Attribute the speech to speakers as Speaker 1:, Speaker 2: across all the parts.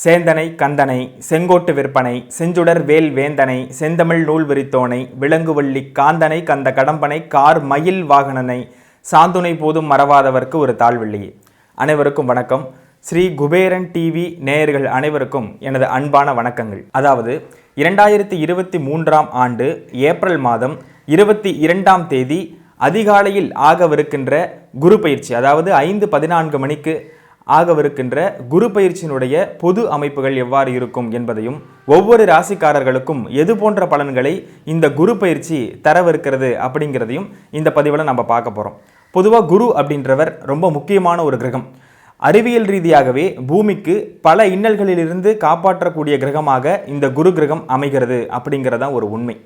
Speaker 1: சேந்தனை கந்தனை செங்கோட்டு விற்பனை செஞ்சுடர் வேல் வேந்தனை செந்தமிழ் நூல் விரித்தோனை விலங்குவள்ளி காந்தனை கந்த கடம்பனை கார் மயில் வாகனனை சாந்துணை போதும் மறவாதவர்க்கு ஒரு தாழ்வெள்ளியே. அனைவருக்கும் வணக்கம். ஸ்ரீ குபேரன் டிவி நேயர்கள் அனைவருக்கும் எனது அன்பான வணக்கங்கள். அதாவது 2023ஆம் ஆண்டு ஏப்ரல் மாதம் 22ஆம் தேதி அதிகாலையில் ஆகவிருக்கின்ற குரு பயிற்சி, அதாவது 5:14 மணிக்கு ஆகவிருக்கின்ற குரு பயிற்சியினுடைய பொது அமைப்புகள் எவ்வாறு இருக்கும் என்பதையும், ஒவ்வொரு ராசிக்காரர்களுக்கும் எது போன்ற பலன்களை இந்த குரு பயிற்சி தரவிருக்கிறது அப்படிங்கிறதையும் இந்த பதிவில் நம்ம பார்க்க போகிறோம். பொதுவாக குரு அப்படின்றவர் ரொம்ப முக்கியமான ஒரு கிரகம். அறிவியல் ரீதியாகவே பூமிக்கு பல இன்னல்களிலிருந்து காப்பாற்றக்கூடிய கிரகமாக இந்த குரு கிரகம் அமைகிறது அப்படிங்கிறதான் ஒரு உண்மை.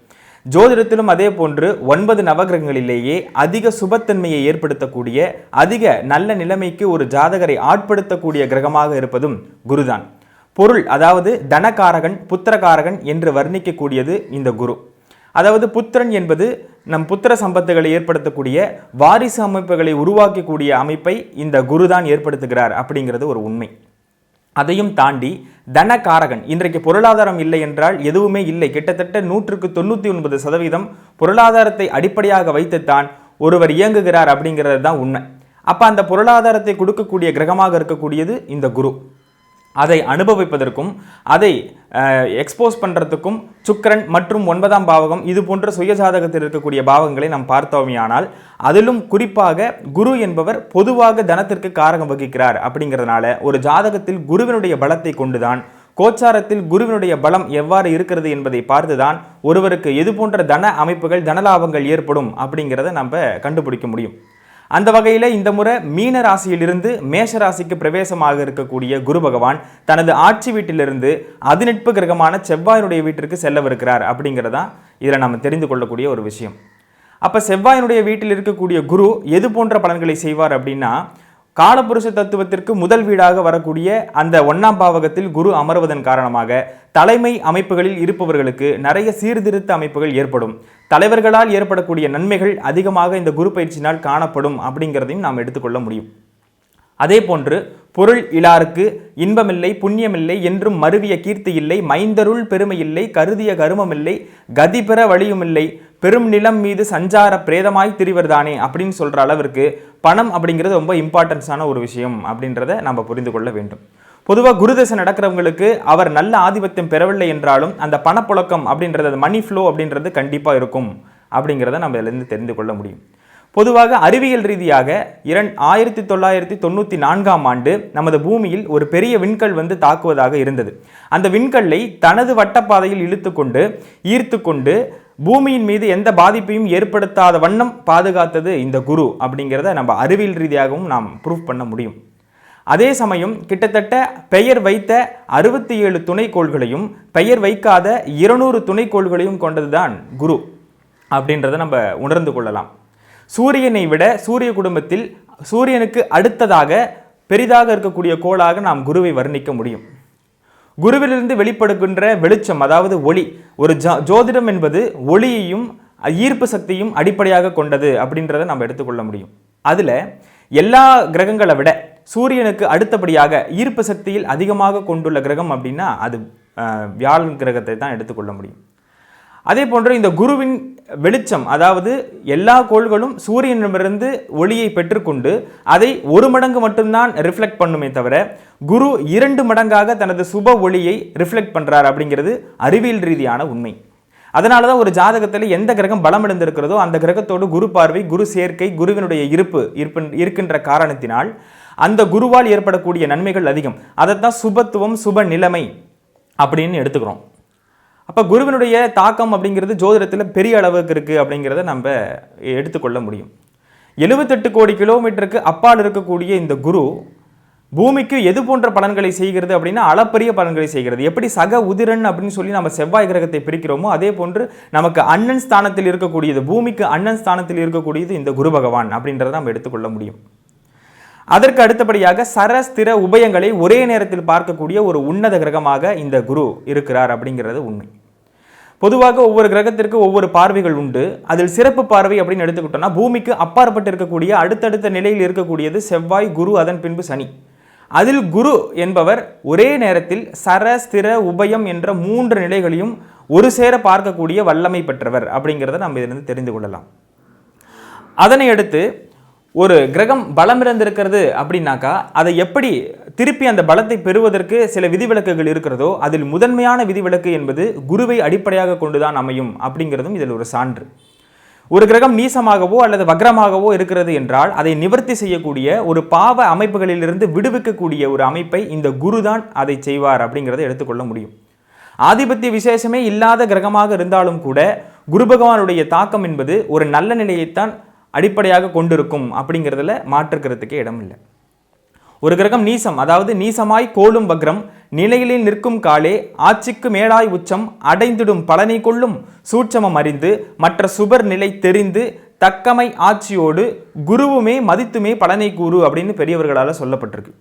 Speaker 1: ஜோதிடத்திலும் அதே போன்று 9 நவகிரகங்களிலேயே அதிக சுபத்தன்மையை ஏற்படுத்தக்கூடிய, அதிக நல்ல நிலைமைக்கு ஒரு ஜாதகரை ஆட்படுத்தக்கூடிய கிரகமாக இருப்பதும் குருதான். பொருள், அதாவது தனகாரகன் புத்திரகாரகன் என்று வர்ணிக்கக்கூடியது இந்த குரு. அதாவது புத்திரன் என்பது நம் புத்திர சம்பத்துகளை ஏற்படுத்தக்கூடிய, வாரிசு அமைப்புகளை உருவாக்கக்கூடிய அமைப்பை இந்த குருதான் ஏற்படுத்துகிறார் அப்படிங்கிறது ஒரு உண்மை. அதையும் தாண்டி தனகாரகன், இன்றைக்கு பொருளாதாரம் இல்லை என்றால் எதுவுமே இல்லை. கிட்டத்தட்ட 199% பொருளாதாரத்தை அடிப்படையாக வைத்துத்தான் ஒருவர் இயங்குகிறார் அப்படிங்கிறது தான் உண்மை. அப்போ அந்த பொருளாதாரத்தை கொடுக்கக்கூடிய கிரகமாக இருக்கக்கூடியது இந்த குரு. அதை அனுபவிப்பதற்கும் அதை எக்ஸ்போஸ் பண்ணுறதுக்கும் சுக்கிரன் மற்றும் 9ஆம் பாவகம் இது போன்ற சுயஜாதகத்தில் இருக்கக்கூடிய பாவங்களை நாம் பார்த்தோமையானால், அதிலும் குறிப்பாக குரு என்பவர் பொதுவாக தனத்திற்கு காரகம் வகிக்கிறார். அப்படிங்கிறதுனால ஒரு ஜாதகத்தில் குருவினுடைய பலத்தை கொண்டுதான், கோச்சாரத்தில் குருவினுடைய பலம் எவ்வாறு இருக்கிறது என்பதை பார்த்துதான் ஒருவருக்கு எது போன்ற தன அமைப்புகள் தனலாபங்கள் ஏற்படும் அப்படிங்கிறத நம்ம கண்டுபிடிக்க முடியும். அந்த வகையில் இந்த முறை மீன ராசியிலிருந்து மேஷ ராசிக்கு பிரவேசமாக இருக்கக்கூடிய குரு பகவான் தனது ஆட்சி வீட்டிலிருந்து அதிநட்பு கிரகமான செவ்வாயினுடைய வீட்டிற்கு செல்லவிருக்கிறார் அப்படிங்கிறதா இதில் நம்ம தெரிந்து கொள்ளக்கூடிய ஒரு விஷயம். அப்போ செவ்வாயினுடைய வீட்டில் இருக்கக்கூடிய குரு எது போன்ற பலன்களை செய்வார் அப்படின்னா, காலபுருஷ தத்துவத்திற்கு முதல் வீடாக வரக்கூடிய அந்த 1ஆம் பாவகத்தில் குரு அமர்வதன் காரணமாக தலைமை அமைப்புகளில் இருப்பவர்களுக்கு நிறைய சீர்திருத்த அமைப்புகள் ஏற்படும். தலைவர்களால் ஏற்படக்கூடிய நன்மைகள் அதிகமாக இந்த குரு பயிற்சியினால் காணப்படும் அப்படிங்கிறதையும் நாம் எடுத்துக்கொள்ள முடியும். அதே போன்று பொருள் இலாருக்கு இன்பமில்லை புண்ணியமில்லை என்றும் மருவிய கீர்த்தி இல்லை, மைந்தருள் பெருமை இல்லை, கருதிய கருமமில்லை, கதி பெற வழியுமில்லை, பெரும் நிலம் மீது சஞ்சார பிரேதமாய் திரிவர்தானே அப்படின்னு சொல்ற அளவிற்கு பணம் அப்படிங்கிறது ரொம்ப இம்பார்ட்டன்ஸான ஒரு விஷயம் அப்படின்றத நம்ம புரிந்து கொள்ள வேண்டும். பொதுவாக குருதசை நடக்கிறவங்களுக்கு அவர் நல்ல ஆதிபத்தியம் பெறவில்லை என்றாலும் அந்த பணப்புழக்கம் அப்படின்றது, மணி ஃப்ளோ அப்படின்றது கண்டிப்பாக இருக்கும் அப்படிங்கிறத நம்ம இதிலிருந்து தெரிந்து கொள்ள முடியும். பொதுவாக அறிவியல் ரீதியாக 1994ஆம் ஆண்டு நமது பூமியில் ஒரு பெரிய விண்கல் தாக்குவதாக இருந்தது. அந்த விண்கல்லை தனது வட்டப்பாதையில் ஈர்த்து கொண்டு பூமியின் மீது எந்த பாதிப்பையும் ஏற்படுத்தாத வண்ணம் பாதுகாத்தது இந்த குரு அப்படிங்கிறத நம்ம அறிவியல் ரீதியாகவும் நாம் ப்ரூவ் பண்ண முடியும். அதே சமயம் கிட்டத்தட்ட பெயர் வைத்த 67 துணைக்கோள்களையும் பெயர் வைக்காத 200 துணைக்கோள்களையும் கொண்டதுதான் குரு அப்படின்றத நம்ம உணர்ந்து கொள்ளலாம். சூரியனை விட சூரிய குடும்பத்தில் சூரியனுக்கு அடுத்ததாக பெரிதாக இருக்கக்கூடிய கோளாக நாம் குருவை வர்ணிக்க முடியும். குருவிலிருந்து வெளிப்படுகின்ற வெளிச்சம், அதாவது ஒளி, ஒரு ஜோதிடம் என்பது ஒளியையும் ஈர்ப்பு சக்தியும் அடிப்படையாக கொண்டது அப்படின்றத நம்ம எடுத்துக்கொள்ள முடியும். அதில் எல்லா கிரகங்களை விட சூரியனுக்கு அடுத்தபடியாக ஈர்ப்பு சக்தியில் அதிகமாக கொண்டுள்ள கிரகம் அப்படின்னா அது வியாழன் கிரகத்தை தான் எடுத்துக்கொள்ள முடியும். அதே போன்று இந்த குருவின் வெளிச்சம், அதாவது எல்லா கோள்களும் சூரியனிடமிருந்து ஒளியை பெற்றுக்கொண்டு அதை 1 மடங்கு மட்டும்தான் ரிஃப்ளெக்ட் பண்ணுமே தவிர, குரு 2 மடங்காக தனது சுப ஒளியை ரிஃப்ளெக்ட் பண்றார் அப்படிங்கிறது அறிவியல் ரீதியான உண்மை. அதனால தான் ஒரு ஜாதகத்தில் எந்த கிரகம் பலம் இழந்திருக்கிறதோ அந்த கிரகத்தோடு குரு பார்வை, குரு சேர்க்கை, குருவினுடைய இருக்கின்ற காரணத்தினால் அந்த குருவால் ஏற்படக்கூடிய நன்மைகள் அதிகம். அதைத்தான் சுபத்துவம் சுப நிலைமை அப்படின்னு எடுத்துக்கிறோம். அப்போ குருவினுடைய தாக்கம் அப்படிங்கிறது ஜோதிடத்தில் பெரிய அளவுக்கு இருக்குது அப்படிங்கிறத நம்ம எடுத்துக்கொள்ள முடியும். 78 கோடி கிலோமீட்டருக்கு அப்பால் இருக்கக்கூடிய இந்த குரு பூமிக்கு எது போன்ற பலன்களை செய்கிறது அப்படின்னா அளப்பரிய பலன்களை செய்கிறது. எப்படி சக உதிரன் அப்படின்னு சொல்லி நம்ம செவ்வாய் கிரகத்தை பிரிக்கிறோமோ அதே போன்று நமக்கு அண்ணன் ஸ்தானத்தில் இருக்கக்கூடியது, பூமிக்கு அண்ணன் ஸ்தானத்தில் இருக்கக்கூடியது இந்த குரு பகவான் அப்படின்றத நம்ம எடுத்துக்கொள்ள முடியும். அதற்கு அடுத்தபடியாக சரஸ்திர உபயங்களை ஒரே நேரத்தில் பார்க்கக்கூடிய ஒரு உன்னத கிரகமாக இந்த குரு இருக்கிறார் அப்படிங்கிறது உண்மை. பொதுவாக ஒவ்வொரு கிரகத்திற்கு ஒவ்வொரு பார்வைகள் உண்டு. அதில் சிறப்பு பார்வை அப்படின்னு எடுத்துக்கிட்டோம்னா பூமிக்கு அப்பாற்பட்டு இருக்கக்கூடிய அடுத்தடுத்த நிலையில் இருக்கக்கூடியது செவ்வாய், குரு, அதன் பின்பு சனி. அதில் குரு என்பவர் ஒரே நேரத்தில் சர, ஸ்திர, உபயம் என்ற 3 நிலைகளையும் ஒரு சேர பார்க்கக்கூடிய வல்லமை பெற்றவர் அப்படிங்கிறத நம்ம இதிலிருந்து தெரிந்து கொள்ளலாம். அதனை அடுத்து ஒரு கிரகம் பலம் இறந்திருக்கிறது அப்படின்னாக்கா அதை எப்படி திருப்பி அந்த பலத்தை பெறுவதற்கு சில விதிவிலக்குகள் இருக்கிறதோ அதில் முதன்மையான விதிவிலக்கு என்பது குருவை அடிப்படையாக கொண்டுதான் அமையும் அப்படிங்கிறதும் இதில் ஒரு சான்று. ஒரு கிரகம் நீசமாகவோ அல்லது வக்ரமாகவோ இருக்கிறது என்றால் அதை நிவர்த்தி செய்யக்கூடிய ஒரு பாவ அமைப்புகளிலிருந்து விடுவிக்கக்கூடிய ஒரு அமைப்பை இந்த குரு தான் அதை செய்வார் அப்படிங்கிறத எடுத்துக்கொள்ள முடியும். ஆதிபத்திய விசேஷமே இல்லாத கிரகமாக இருந்தாலும் கூட குரு பகவானுடைய தாக்கம் என்பது ஒரு நல்ல நிலையைத்தான் அடிப்படையாக கொண்டிருக்கும் அப்படிங்கிறதுல மாற்றுக்கிறதுக்கே இடம் இல்லை. ஒரு கிரகம் நீசம், அதாவது நீசமாய் கோலும் வக்ரம், நிலையிலில் நிற்கும் காலே ஆட்சிக்கு மேலாய் உச்சம் அடைந்திடும் பலனை கொள்ளும் சூட்சமம் அறிந்து மற்ற சுபர் நிலை தெரிந்து தக்கமை ஆட்சியோடு குருவுமே மதித்துமே பலனை கூறு அப்படின்னு பெரியவர்களால் சொல்லப்பட்டிருக்கு.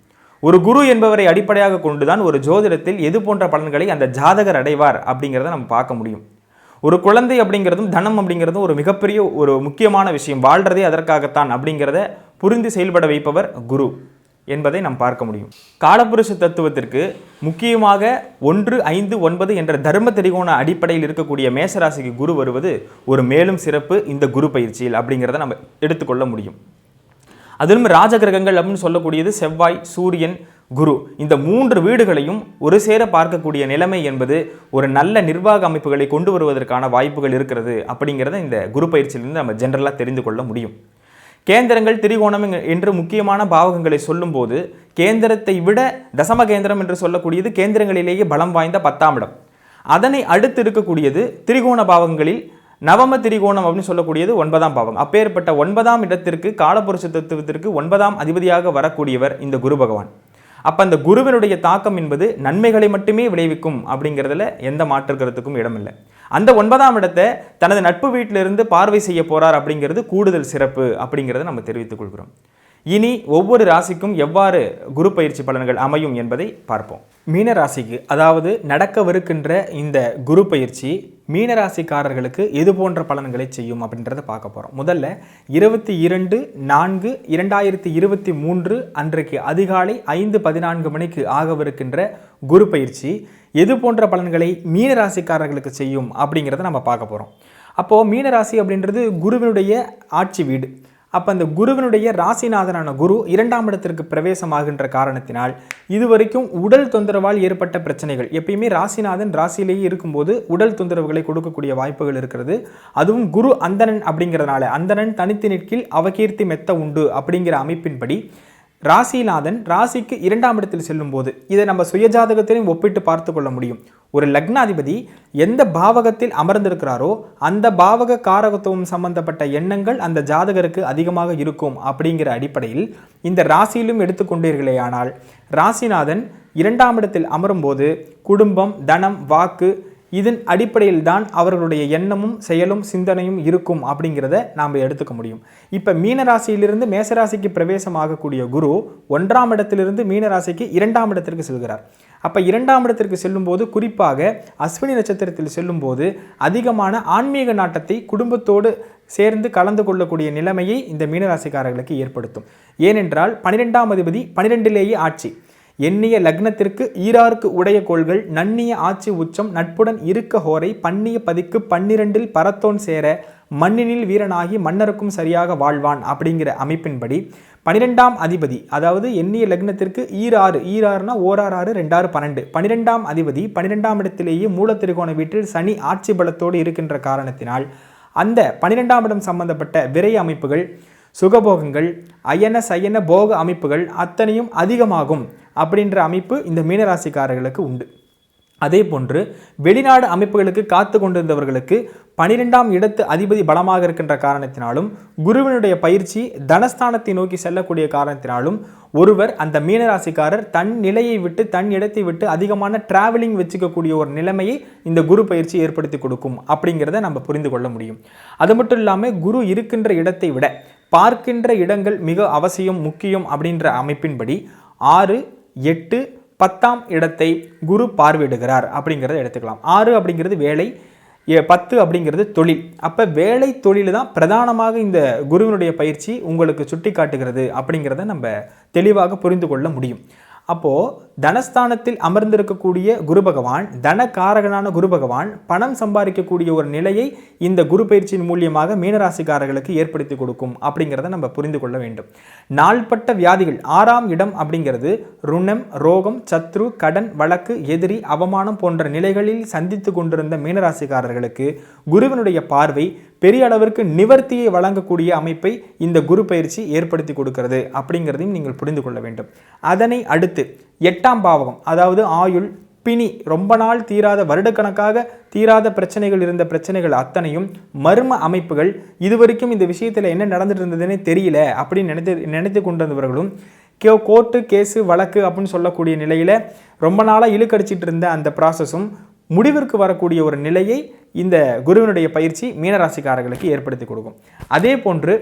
Speaker 1: ஒரு குரு என்பவரை அடிப்படையாக கொண்டுதான் ஒரு ஜோதிடத்தில் எது போன்ற பலன்களை அந்த ஜாதகர் அடைவார் அப்படிங்கிறத நம்ம பார்க்க முடியும். ஒரு குழந்தை அப்படிங்கிறதும் தனம் அப்படிங்கிறதும் ஒரு மிகப்பெரிய ஒரு முக்கியமான விஷயம். வாழ்றதே அதற்காகத்தான் அப்படிங்கிறத புரிந்து செயல்பட வைப்பவர் குரு என்பதை நாம் பார்க்க முடியும். காலபுருஷ தத்துவத்திற்கு முக்கியமாக 1, 5, 9 என்ற தர்ம திரிகோண அடிப்படையில் இருக்கக்கூடிய மேசராசிக்கு குரு வருவது ஒரு மேலும் சிறப்பு இந்த குரு பயிற்சியில் அப்படிங்கிறத நம்ம எடுத்துக்கொள்ள முடியும். அதிலும் ராஜகிரகங்கள் அப்படின்னு சொல்லக்கூடியது செவ்வாய், சூரியன், குரு, இந்த 3 வீடுகளையும் ஒரு சேர பார்க்கக்கூடிய நிலைமை என்பது ஒரு நல்ல நிர்வாக அமைப்புகளை கொண்டு வருவதற்கான வாய்ப்புகள் இருக்கிறது அப்படிங்கிறத இந்த குரு பயிற்சியிலிருந்து நம்ம ஜென்ரலாக தெரிந்து கொள்ள முடியும். கேந்திரங்கள், திரிகோணம் என்று முக்கியமான பாவகங்களை சொல்லும்போது கேந்திரத்தை விட தசம கேந்திரம் என்று சொல்லக்கூடியது கேந்திரங்களிலேயே பலம் வாய்ந்த 10ஆம் இடம். அதனை அடுத்து இருக்கக்கூடியது திரிகோண பாவகங்களில் நவம திரிகோணம் அப்படின்னு சொல்லக்கூடியது 9ஆம் பாவம். அப்பேற்பட்ட 9ஆம் இடத்திற்கு காலபுருஷ தத்துவத்திற்கு 9ஆம் அதிபதியாக வரக்கூடியவர் இந்த குரு பகவான். அப்போ அந்த குருவினுடைய தாக்கம் என்பது நன்மைகளை மட்டுமே விளைவிக்கும் அப்படிங்கிறதுல எந்த மாற்றுக்கிறதுக்கும் இடமில்லை. அந்த 9ஆம் இடத்தை தனது நட்பு வீட்டிலிருந்து பார்வை செய்ய போறார் அப்படிங்கிறது கூடுதல் சிறப்பு அப்படிங்கிறத நம்ம தெரிவித்துக் கொள்கிறோம். இனி ஒவ்வொரு ராசிக்கும் எவ்வாறு குரு பயிற்சி பலன்கள் அமையும் என்பதை பார்ப்போம். மீனராசிக்கு, அதாவது நடக்கவிருக்கின்ற இந்த குரு பயிற்சி மீனராசிக்காரர்களுக்கு எது போன்ற பலன்களை செய்யும் அப்படின்றத பார்க்க போகிறோம். முதல்ல 22/4/2023 அன்றைக்கு அதிகாலை 5:14 மணிக்கு ஆகவிருக்கின்ற குரு பயிற்சி எது போன்ற பலன்களை மீனராசிக்காரர்களுக்கு செய்யும் அப்படிங்கிறத நம்ம பார்க்க போகிறோம். அப்போது மீனராசி அப்படின்றது குருவினுடைய ஆட்சி வீடு. அப்போ அந்த குருவினுடைய ராசிநாதனான குரு 2ஆம் இடத்திற்கு பிரவேசமாகின்ற காரணத்தினால் இதுவரைக்கும் உடல் தொந்தரவால் ஏற்பட்ட பிரச்சனைகள், எப்பயுமே ராசிநாதன் ராசியிலேயே இருக்கும்போது உடல் தொந்தரவுகளை கொடுக்கக்கூடிய வாய்ப்புகள் இருக்கிறது. அதுவும் குரு அந்தணன் அப்படிங்கிறதுனால, அந்தணன் தனித்து நிற்கில் அவகீர்த்தி மெத்த உண்டு அப்படிங்கிற அமைப்பின்படி ராசிநாதன் ராசிக்கு 2ஆம் இடத்தில் செல்லும் போது இதை நம்ம சுயஜாதகத்திலையும் ஒப்பிட்டு பார்த்து கொள்ள முடியும். ஒரு லக்னாதிபதி எந்த பாவகத்தில் அமர்ந்திருக்கிறாரோ அந்த பாவக காரகத்துவம் சம்பந்தப்பட்ட எண்ணங்கள் அந்த ஜாதகருக்கு அதிகமாக இருக்கும் அப்படிங்கிற அடிப்படையில் இந்த ராசியிலும் எடுத்துக்கொண்டீர்களேயானால் ராசிநாதன் 2ஆம் இடத்தில் அமரும்போது குடும்பம், தனம், வாக்கு இதன் அடிப்படையில் தான் அவர்களுடைய எண்ணமும் செயலும் சிந்தனையும் இருக்கும் அப்படிங்கிறத நாம் எடுத்துக்க முடியும். இப்போ மீனராசியிலிருந்து மேசராசிக்கு பிரவேசம் ஆகக்கூடிய குரு 1ஆம் இடத்திலிருந்து மீனராசிக்கு 2ஆம் இடத்திற்கு செல்கிறார். அப்போ 2ஆம் இடத்திற்கு செல்லும்போது, குறிப்பாக அஸ்வினி நட்சத்திரத்தில் செல்லும்போது அதிகமான ஆன்மீக நாட்டத்தை குடும்பத்தோடு சேர்ந்து கலந்து கொள்ளக்கூடிய நிலைமையை இந்த மீனராசிக்காரர்களுக்கு ஏற்படுத்தும். ஏனென்றால் 12ஆம் அதிபதி 12லேயே ஆட்சி. எண்ணிய லக்னத்திற்கு ஈராருக்கு உடைய கோள்கள் நன்னிய ஆட்சி உச்சம் நட்புடன் இருக்க ஹோரை பண்ணிய பதிக்கு 12இல் பரத்தோன் சேர மண்ணினில் வீரனாகி மன்னருக்கும் சரியாக வாழ்வான் அப்படிங்கிற அமைப்பின்படி 12ஆம் அதிபதி, அதாவது எண்ணிய லக்னத்திற்கு ஈராறுனா 1 6 2 6 12, 12ஆம் அதிபதி 12ஆம் இடத்திலேயே மூலத்திரிகோண வீட்டில் சனி ஆட்சி பலத்தோடு இருக்கின்ற காரணத்தினால் அந்த 12ஆம் இடம் சம்பந்தப்பட்ட விரை அமைப்புகள், சுகபோகங்கள், அயன சயன போக அமைப்புகள் அத்தனையும் அதிகமாகும் அப்படின்ற அமைப்பு இந்த மீனராசிக்காரர்களுக்கு உண்டு. அதே போன்று வெளிநாடு அமைப்புகளுக்கு காத்து கொண்டிருந்தவர்களுக்கு 12ஆம் இடத்து அதிபதி பலமாக இருக்கின்ற காரணத்தினாலும் குருவினுடைய பயிற்சி தனஸ்தானத்தை நோக்கி செல்லக்கூடிய காரணத்தினாலும் ஒருவர் அந்த மீனராசிக்காரர் தன் நிலையை விட்டு தன் இடத்தை விட்டு அதிகமான டிராவலிங் வச்சுக்கக்கூடிய ஒரு நிலைமையை இந்த குரு பயிற்சி ஏற்படுத்தி கொடுக்கும் அப்படிங்கிறத நம்ம புரிந்து கொள்ள முடியும். அது மட்டும் இல்லாமல் குரு இருக்கின்ற இடத்தை விட பார்க்கின்ற இடங்கள் மிக அவசியம், முக்கியம் அப்படின்ற அமைப்பின்படி 6, 8, 10ஆம் இடத்தை குரு பார்வையிடுகிறார் அப்படிங்கிறத எடுத்துக்கலாம். 6 அப்படிங்கிறது வேலை, 10 அப்படிங்கிறது தொழில். அப்போ வேலை தொழில் தான் பிரதானமாக இந்த குருவினுடைய பயிற்சி உங்களுக்கு சுட்டி காட்டுகிறது அப்படிங்கிறத நம்ம தெளிவாக புரிந்து கொள்ள முடியும். அப்போது தனஸ்தானத்தில் அமர்ந்திருக்கக்கூடிய குரு பகவான், தனகாரகனான குரு பகவான் பணம் சம்பாதிக்கக்கூடிய ஒரு நிலையை இந்த குரு பயிற்சியின் மூலியமாக மீனராசிக்காரர்களுக்கு ஏற்படுத்தி கொடுக்கும் அப்படிங்கிறத நம்ம புரிந்து கொள்ள வேண்டும். நாள்பட்ட வியாதிகள் 6ஆம் இடம் அப்படிங்கிறது ருணம், ரோகம், சத்ரு, கடன், வழக்கு, எதிரி, அவமானம் போன்ற நிலைகளில் சந்தித்து கொண்டிருந்த மீனராசிக்காரர்களுக்கு குருவினுடைய பார்வை பெரிய அளவிற்கு நிவர்த்தியை வழங்கக்கூடிய அமைப்பை இந்த குரு பயிற்சி ஏற்படுத்தி கொடுக்கிறது அப்படிங்கிறதையும் நீங்கள் புரிந்து கொள்ள வேண்டும். அதனை அடுத்து 8ஆம் பாவகம், அதாவது ஆயுள், பிணி, ரொம்ப நாள் தீராத, வருடக்கணக்காக தீராத பிரச்சனைகள் இருந்த பிரச்சனைகள் அத்தனையும், மர்ம அமைப்புகள், இதுவரைக்கும் இந்த விஷயத்தில் என்ன நடந்துட்டு இருந்ததுன்னே தெரியல அப்படின்னு நினைத்து கொண்டிருந்தவர்களும், கோர்ட்டு கேஸு வழக்கு அப்படின்னு சொல்லக்கூடிய நிலையில் ரொம்ப நாளாக இழுக்கடிச்சிட்டு இருந்த அந்த ப்ராசஸும் முடிவிற்கு வரக்கூடிய ஒரு நிலையை இந்த குருவினுடைய பயிற்சி மீனராசிக்காரர்களுக்கு ஏற்படுத்தி கொடுக்கும். அதே போன்று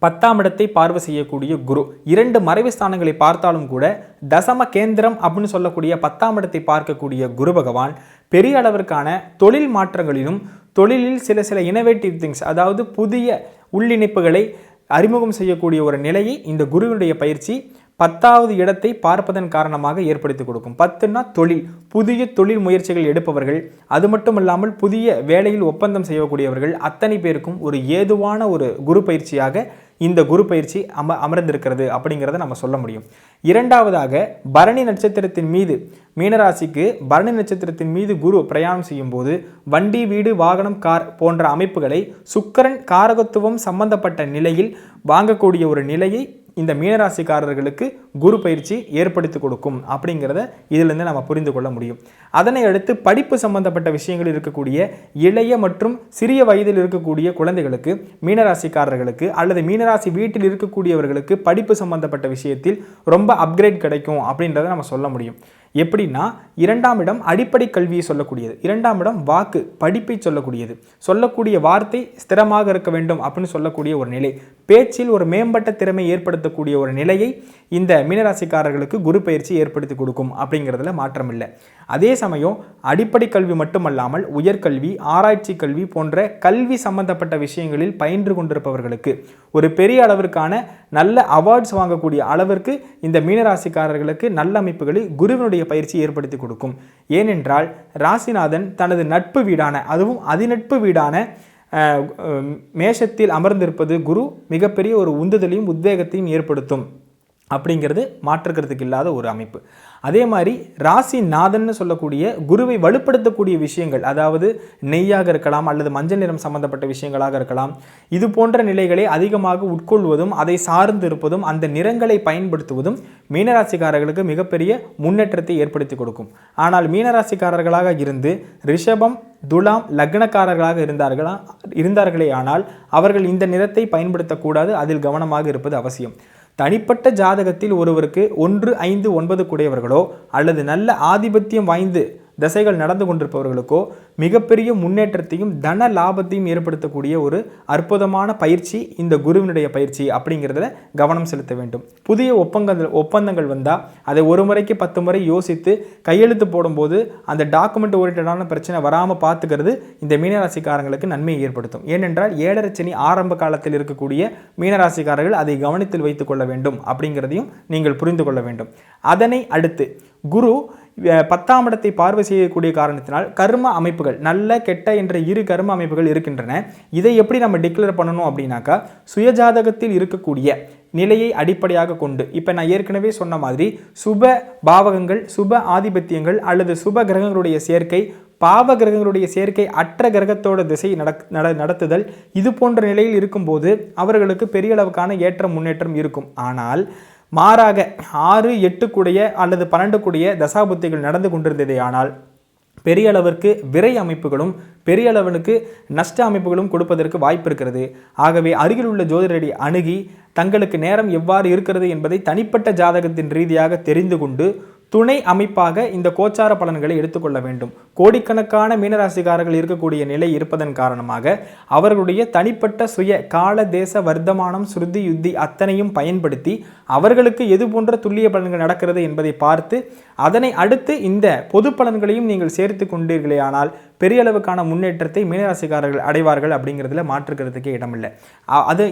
Speaker 1: 10ஆம் இடத்தை பார்வை செய்யக்கூடிய குரு 2 மறைவு ஸ்தானங்களை பார்த்தாலும் கூட தசம கேந்திரம் அப்படின்னு சொல்லக்கூடிய 10ஆம் இடத்தை பார்க்கக்கூடிய குரு பகவான் பெரிய அளவிற்கான தொழில் மாற்றங்களிலும், தொழிலில் சில இனோவேட்டிவ் திங்ஸ், அதாவது புதிய உள்ளிணைப்புகளை அறிமுகம் செய்யக்கூடிய ஒரு நிலையை இந்த குருவினுடைய பயிற்சி 10வது இடத்தை பார்ப்பதன் காரணமாக ஏற்படுத்தி கொடுக்கும். 10ன்னா தொழில், புதிய தொழில் முயற்சிகள் எடுப்பவர்கள், அது மட்டும் இல்லாமல் புதிய வேலையில் ஒப்பந்தம் செய்யக்கூடியவர்கள் அத்தனை பேருக்கும் ஒரு ஏதுவான ஒரு குரு பயிற்சியாக இந்த குரு பயிற்சி அமர்ந்திருக்கிறது அப்படிங்கிறத நம்ம சொல்ல முடியும். இரண்டாவதாக பரணி நட்சத்திரத்தின் மீது, மீனராசிக்கு பரணி நட்சத்திரத்தின் மீது குரு பிரயாணம் செய்யும் போது வண்டி, வீடு, வாகனம், கார் போன்ற அமைப்புகளை சுக்கிரன் காரகத்துவம் சம்பந்தப்பட்ட நிலையில் வாங்கக்கூடிய ஒரு நிலையை இந்த மீனராசிக்காரர்களுக்கு குரு பயிற்சி ஏற்படுத்தி கொடுக்கும் அப்படிங்கிறத இதிலிருந்து நம்ம புரிந்து கொள்ள முடியும். அதனை அடுத்து படிப்பு சம்பந்தப்பட்ட விஷயங்கள் இருக்கக்கூடிய இளைய மற்றும் சிறிய வயதில் இருக்கக்கூடிய குழந்தைகளுக்கு, மீனராசிக்காரர்களுக்கு அல்லது மீனராசி வீட்டில் இருக்கக்கூடியவர்களுக்கு படிப்பு சம்பந்தப்பட்ட விஷயத்தில் ரொம்ப அப்கிரேட் கிடைக்கும் அப்படின்றத நம்ம சொல்ல முடியும். எப்படின்னா, 2ஆம் இடம் அடிப்படை கல்வியை சொல்லக்கூடியது, 2ஆம் இடம் வாக்கு, படிப்பை சொல்லக்கூடியது, சொல்லக்கூடிய வார்த்தை ஸ்திரமாக இருக்க வேண்டும் அப்படின்னு சொல்லக்கூடிய ஒரு நிலை, பேச்சில் ஒரு மேம்பட்ட திறமை ஏற்படுத்தக்கூடிய ஒரு நிலையை இந்த மீனராசிக்காரர்களுக்கு குரு பயிற்சி ஏற்படுத்தி கொடுக்கும் அப்படிங்கிறதுல மாற்றம் இல்லை. அதே சமயம் அடிப்படை கல்வி மட்டுமல்லாமல் உயர்கல்வி, ஆராய்ச்சி கல்வி போன்ற கல்வி சம்பந்தப்பட்ட விஷயங்களில் பயின்று கொண்டிருப்பவர்களுக்கு ஒரு பெரிய அளவிற்கான நல்ல அவார்ட்ஸ் வாங்கக்கூடிய அளவிற்கு இந்த மீனராசிக்காரர்களுக்கு நல்ல அமைப்புகளில் குருவினுடைய பயிற்சி ஏற்படுத்தி கொடுக்கும். ஏனென்றால் ராசிநாதன் தனது நட்பு வீடான, அதுவும் அதிநட்பு வீடான மேஷத்தில் அமர்ந்திருப்பது குரு மிகப்பெரிய ஒரு உந்துதலையும் உத்வேகத்தையும் ஏற்படுத்தும் அப்படிங்கிறது மாற்றுக்கிறதுக்கு இல்லாத ஒரு அமைப்பு. அதே மாதிரி ராசிநாதன் சொல்லக்கூடிய குருவை வலுப்படுத்தக்கூடிய விஷயங்கள், அதாவது நெய்யாக இருக்கலாம் அல்லது மஞ்சள் நிறம் சம்பந்தப்பட்ட விஷயங்களாக இருக்கலாம், இது போன்ற நிலைகளை அதிகமாக உட்கொள்வதும் அதை சார்ந்து இருப்பதும் அந்த நிறங்களை பயன்படுத்துவதும் மீனராசிக்காரர்களுக்கு மிகப்பெரிய முன்னேற்றத்தை ஏற்படுத்தி கொடுக்கும். ஆனால் மீனராசிக்காரர்களாக இருந்து ரிஷபம், துலாம் லக்னக்காரர்களாக இருந்தார்களே ஆனால் அவர்கள் இந்த நிறத்தை பயன்படுத்தக்கூடாது, அதில் கவனமாக இருப்பது அவசியம். தனிப்பட்ட ஜாதகத்தில் ஒருவருக்கு 1, 5, 9 கூடியவர்களோ அல்லது நல்ல ஆதிபத்தியம் வாய்ந்து தசைகள் நடந்து கொண்டிருப்பவர்களுக்கோ மிகப்பெரிய முன்னேற்றத்தையும் தன லாபத்தையும் ஏற்படுத்தக்கூடிய ஒரு அற்புதமான பயிற்சி இந்த குருவினுடைய பயிற்சி அப்படிங்கிறதுல கவனம் செலுத்த வேண்டும். புதிய ஒப்பந்தங்கள் வந்தால் அதை ஒரு முறைக்கு 10 முறை யோசித்து கையெழுத்து போடும்போது அந்த டாக்குமெண்ட் ஓரியன்டான பிரச்சனை வராமல் பார்த்துக்கிறது இந்த மீனராசிக்காரங்களுக்கு நன்மையை ஏற்படுத்தும். ஏனென்றால் 7.5 சனி ஆரம்ப காலத்தில் இருக்கக்கூடிய மீனராசிக்காரர்கள் அதை கவனத்தில் வைத்துக் கொள்ள வேண்டும் அப்படிங்கிறதையும் நீங்கள் புரிந்து கொள்ள வேண்டும். அதனை அடுத்து குரு 10ஆம் இடத்தை பார்வை செய்யக்கூடிய காரணத்தினால் கர்ம அமைப்புகள், நல்ல கெட்ட என்ற 2 கர்ம அமைப்புகள் இருக்கின்றன. இதை எப்படி நம்ம டிக்ளேர் பண்ணணும் அப்படின்னாக்கா, சுயஜாதகத்தில் இருக்கக்கூடிய நிலையை அடிப்படையாக கொண்டு, இப்போ நான் ஏற்கனவே சொன்ன மாதிரி சுப பாவகங்கள், சுப ஆதிபத்தியங்கள் அல்லது சுப கிரகங்களுடைய சேர்க்கை, பாவ கிரகங்களுடைய சேர்க்கை அற்ற கிரகத்தோட திசை நடத்துதல், இது போன்ற நிலையில் இருக்கும்போது அவர்களுக்கு பெரிய அளவுக்கான ஏற்ற முன்னேற்றம் இருக்கும். ஆனால் மாறாக 6, 8 கூடிய அல்லது 12 கூடிய தசாபுத்திகள் நடந்து கொண்டிருந்ததே ஆனால் பெரிய அளவிற்கு விரை அமைப்புகளும் பெரிய அளவுக்கு நஷ்ட அமைப்புகளும் கொடுப்பதற்கு வாய்ப்பு இருக்கிறது. ஆகவே அருகில் உள்ள ஜோதிடரை அணுகி தங்களுக்கு நேரம் எவ்வாறு இருக்கிறது என்பதை தனிப்பட்ட ஜாதகத்தின் ரீதியாக தெரிந்து கொண்டு துணை அமைப்பாக இந்த கோச்சார பலன்களை எடுத்துக்கொள்ள வேண்டும். கோடிக்கணக்கான மீனராசிக்காரர்கள் இருக்கக்கூடிய நிலை இருப்பதன் காரணமாக அவர்களுடைய தனிப்பட்ட சுய கால தேச வர்த்தமானம் ஸ்ருதி யுத்தி அத்தனையும் பயன்படுத்தி அவர்களுக்கு எது போன்ற துல்லிய பலன்கள் நடக்கிறது என்பதை பார்த்து அதனை அடுத்து இந்த பொது பலன்களையும் நீங்கள் சேர்த்து கொண்டீர்களே ஆனால் பெரிய அளவுக்கான முன்னேற்றத்தை மீனராசிக்காரர்கள் அடைவார்கள் அப்படிங்கிறதுல மாற்றுக்கிறதுக்கே இடமில்லை.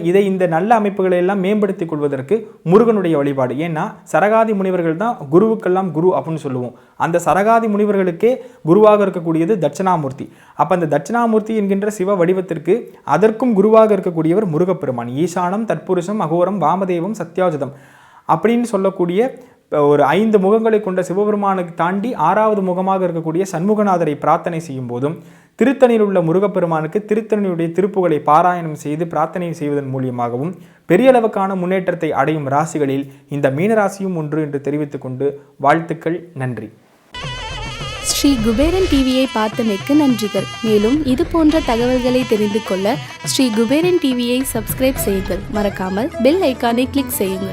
Speaker 1: இதை இந்த நல்ல அமைப்புகளை எல்லாம் மேம்படுத்திக் கொள்வதற்கு முருகனுடைய வழிபாடு. ஏன்னா சரகாதி முனிவர்கள் தான் குருவுக்கெல்லாம் குரு அப்படின்னு சொல்லுவோம். அந்த சரகாதி முனிவர்களுக்கே குருவாக இருக்கக்கூடியது தட்சிணாமூர்த்தி. அப்போ அந்த தட்சிணாமூர்த்தி என்கின்ற சிவ வடிவத்திற்கு அதற்கும் குருவாக இருக்கக்கூடியவர் முருகப்பெருமான். ஈசானம், தற்புருஷம், அகோரம், வாமதேவம், சத்யாஜதம் அப்படின்னு சொல்லக்கூடிய ஒரு 5 முகங்களை கொண்ட சிவபெருமானுக்கு தாண்டி 6வது முகமாக இருக்கக்கூடிய சண்முகநாதரை பிரார்த்தனை செய்யும் போதும், திருத்தணியில் உள்ள முருகப்பெருமானுக்கு திருத்தணியுடைய திருப்புகளை பாராயணம் செய்து பிரார்த்தனை செய்வதன் மூலியமாகவும் பெரிய அளவுக்கான முன்னேற்றத்தை அடையும் ராசிகளில் இந்த மீனராசியும் ஒன்று என்று தெரிவித்துக் கொண்டு வாழ்த்துக்கள். நன்றி.
Speaker 2: ஸ்ரீ குபேரன் டிவியை பார்த்தமைக்கு நன்றிகள். மேலும் இது போன்ற தகவல்களை தெரிந்து கொள்ள ஸ்ரீ குபேரன் டிவியை சப்ஸ்கிரைப் செய்யுங்கள். மறக்காமல் பெல் ஐக்கானை கிளிக் செய்யுங்கள்.